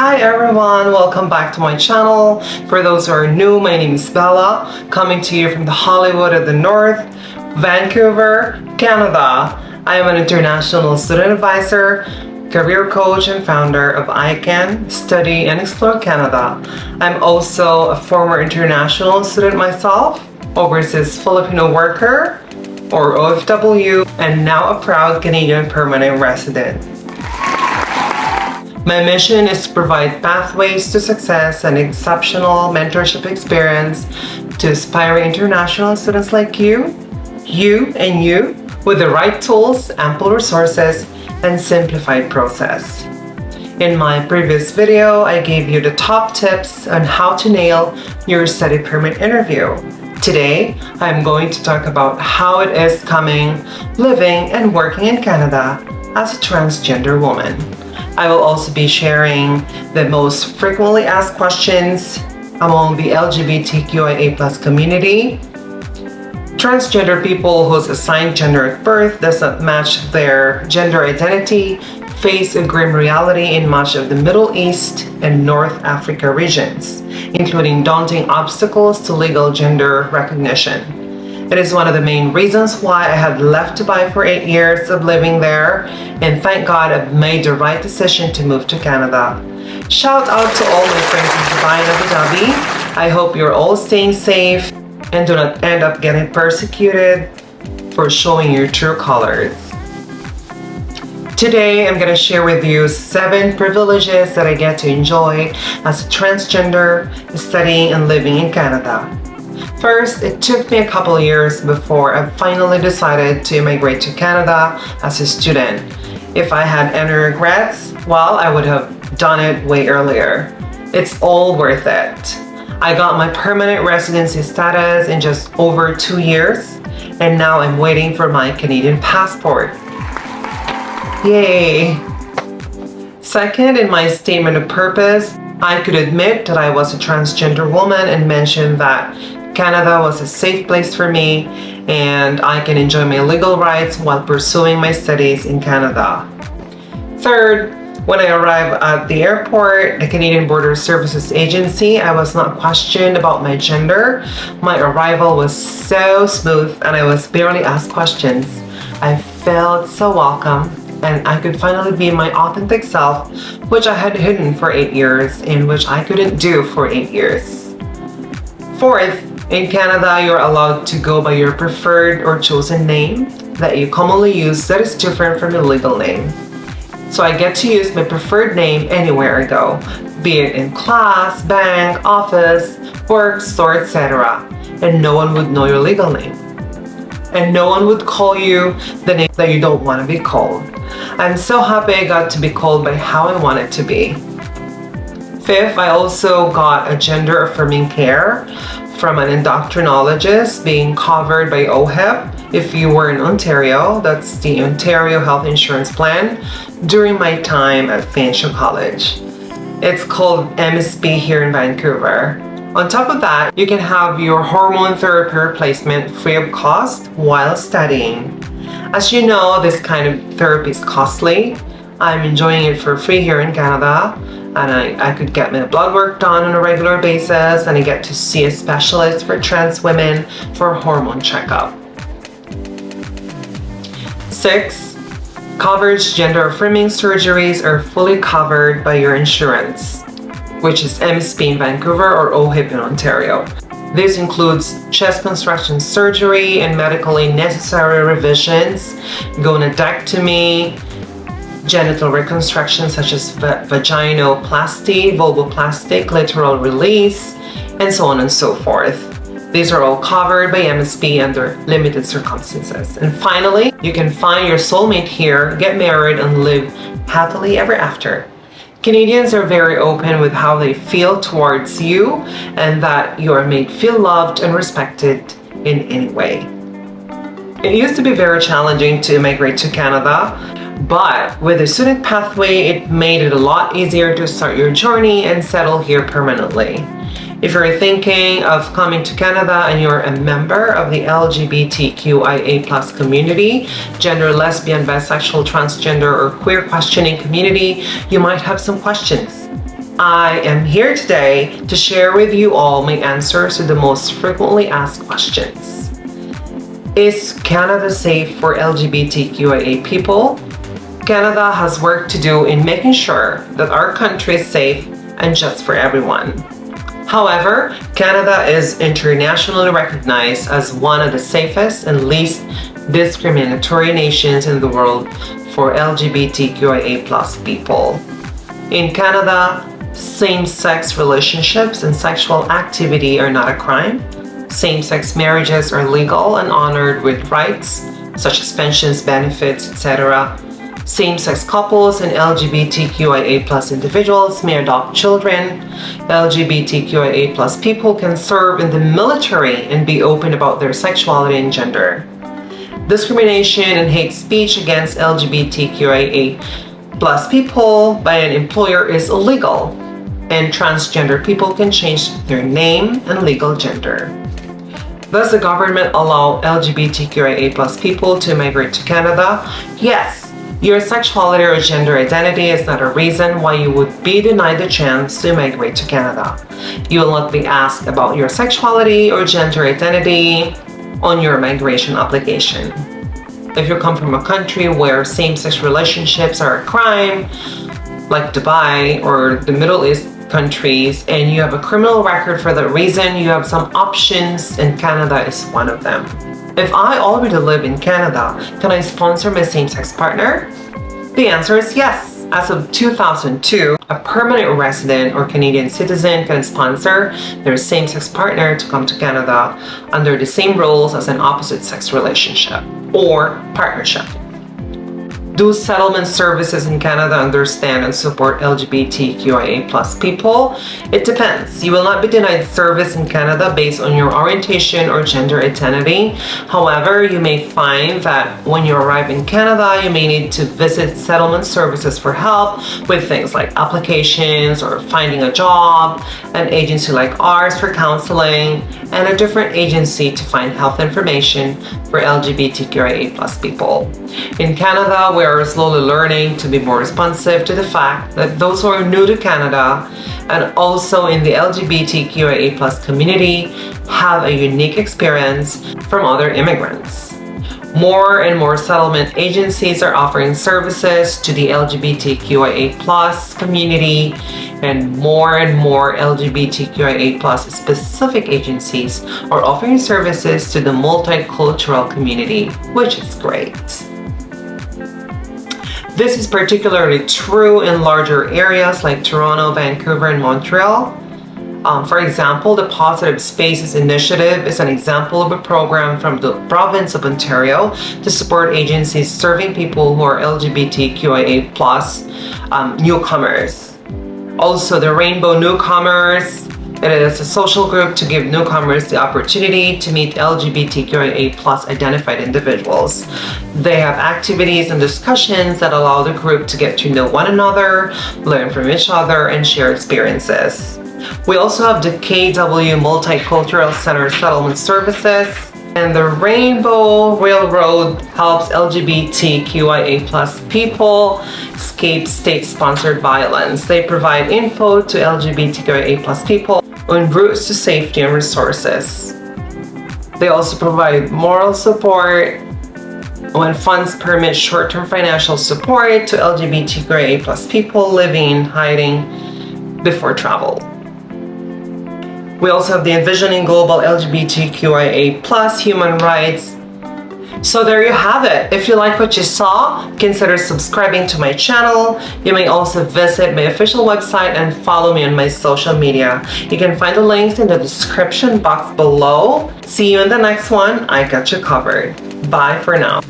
Hi everyone, welcome back to my channel. For those who are new, my name is Bella, coming to you from the Hollywood of the North, Vancouver, Canada. I am an international student advisor, career coach, and founder of iCAN, Study and Explore Canada. I'm also a former international student myself, overseas Filipino worker, or OFW, and now a proud Canadian permanent resident. My mission is to provide pathways to success and exceptional mentorship experience to aspiring international students like you, with the right tools, ample resources, and simplified process. In my previous video, I gave you the top tips on how to nail your study permit interview. Today, I'm going to talk about how it is coming, living, and working in Canada as a transgender woman. I will also be sharing the most frequently asked questions among the LGBTQIA+ community. Transgender people whose assigned gender at birth does not match their gender identity face a grim reality in much of the Middle East and North Africa regions, including daunting obstacles to legal gender recognition. It is one of the main reasons why I had left Dubai for 8 years of living there, and thank God I've made the right decision to move to Canada. Shout out to all my friends in Dubai and Abu Dhabi. I hope you're all staying safe and do not end up getting persecuted for showing your true colors. Today, I'm going to share with you 7 privileges that I get to enjoy as a transgender studying and living in Canada. First, it took me a couple of years before I finally decided to immigrate to Canada as a student. If I had any regrets, well, I would have done it way earlier. It's all worth it. I got my permanent residency status in just over 2 years, and now I'm waiting for my Canadian passport. Yay! Second, in my statement of purpose, I could admit that I was a transgender woman and mention that Canada was a safe place for me and I can enjoy my legal rights while pursuing my studies in Canada. Third, when I arrived at the airport, the Canadian Border Services Agency, I was not questioned about my gender. My arrival was so smooth and I was barely asked questions. I felt so welcome and I could finally be my authentic self, which I had hidden for 8 years and which I couldn't do for 8 years. Fourth, in Canada, you're allowed to go by your preferred or chosen name that you commonly use that is different from your legal name. So I get to use my preferred name anywhere I go, be it in class, bank, office, work, store, etc. And no one would know your legal name. And no one would call you the name that you don't want to be called. I'm so happy I got to be called by how I want it to be. Fifth, I also got a gender affirming care from an endocrinologist being covered by OHIP if you were in Ontario, that's the Ontario Health Insurance Plan, during my time at Fanshawe College. It's called MSP here in Vancouver. On top of that, you can have your hormone therapy replacement free of cost while studying. As you know, this kind of therapy is costly. I'm enjoying it for free here in Canada, and I could get my blood work done on a regular basis, and I get to see a specialist for trans women for a hormone checkup. 6. Coverage gender affirming surgeries are fully covered by your insurance, which is MSP in Vancouver or OHIP in Ontario. This includes chest construction surgery and medically necessary revisions, gonadectomy, genital reconstruction such as vaginoplasty, vulvoplasty, clitoral release, and so on and so forth. These are all covered by MSP under limited circumstances. And finally, you can find your soulmate here, get married, and live happily ever after. Canadians are very open with how they feel towards you and that you are made feel loved and respected in any way. It used to be very challenging to immigrate to Canada, but with the student pathway, it made it a lot easier to start your journey and settle here permanently. If you're thinking of coming to Canada and you're a member of the LGBTQIA+ community, gender, lesbian, bisexual, transgender, or queer questioning community, you might have some questions. I am here today to share with you all my answers to the most frequently asked questions. Is Canada safe for LGBTQIA people? Canada has work to do in making sure that our country is safe and just for everyone. However, Canada is internationally recognized as one of the safest and least discriminatory nations in the world for LGBTQIA+ people. In Canada, same-sex relationships and sexual activity are not a crime. Same-sex marriages are legal and honored with rights such as pensions, benefits, etc. Same-sex couples and LGBTQIA+ individuals may adopt children. LGBTQIA+ people can serve in the military and be open about their sexuality and gender. Discrimination and hate speech against LGBTQIA+ people by an employer is illegal, and transgender people can change their name and legal gender. Does the government allow LGBTQIA+ people to migrate to Canada? Yes. Your sexuality or gender identity is not a reason why you would be denied the chance to migrate to Canada. You will not be asked about your sexuality or gender identity on your migration application. If you come from a country where same-sex relationships are a crime, like Dubai or the Middle East countries, and you have a criminal record for that reason, you have some options, and Canada is one of them. If I already live in Canada, can I sponsor my same-sex partner? The answer is yes. As of 2002, a permanent resident or Canadian citizen can sponsor their same-sex partner to come to Canada under the same rules as an opposite-sex relationship or partnership. Do settlement services in Canada understand and support LGBTQIA+ people? It depends. You will not be denied service in Canada based on your orientation or gender identity. However, you may find that when you arrive in Canada, you may need to visit settlement services for help with things like applications or finding a job, an agency like ours for counseling, and a different agency to find health information for LGBTQIA+ people. In Canada, we are slowly learning to be more responsive to the fact that those who are new to Canada and also in the LGBTQIA+ community have a unique experience from other immigrants. More and more settlement agencies are offering services to the LGBTQIA+ community, and more LGBTQIA+ specific agencies are offering services to the multicultural community, which is great. This is particularly true in larger areas like Toronto, Vancouver, and Montreal. For example, the Positive Spaces Initiative is an example of a program from the province of Ontario to support agencies serving people who are LGBTQIA+ newcomers. Also, the Rainbow Newcomers, it is a social group to give newcomers the opportunity to meet LGBTQIA+ identified individuals. They have activities and discussions that allow the group to get to know one another, learn from each other, and share experiences. We also have the KW Multicultural Center Settlement Services, and the Rainbow Railroad helps LGBTQIA+ people escape state-sponsored violence. They provide info to LGBTQIA+ people on routes to safety and resources. They also provide moral support when funds permit short-term financial support to LGBTQIA+ people living in hiding before travel. We also have the Envisioning Global LGBTQIA+ human rights. So there you have it. If you like what you saw, consider subscribing to my channel. You may also visit my official website and follow me on my social media. You can find the links in the description box below. See you in the next one. I got you covered. Bye for now.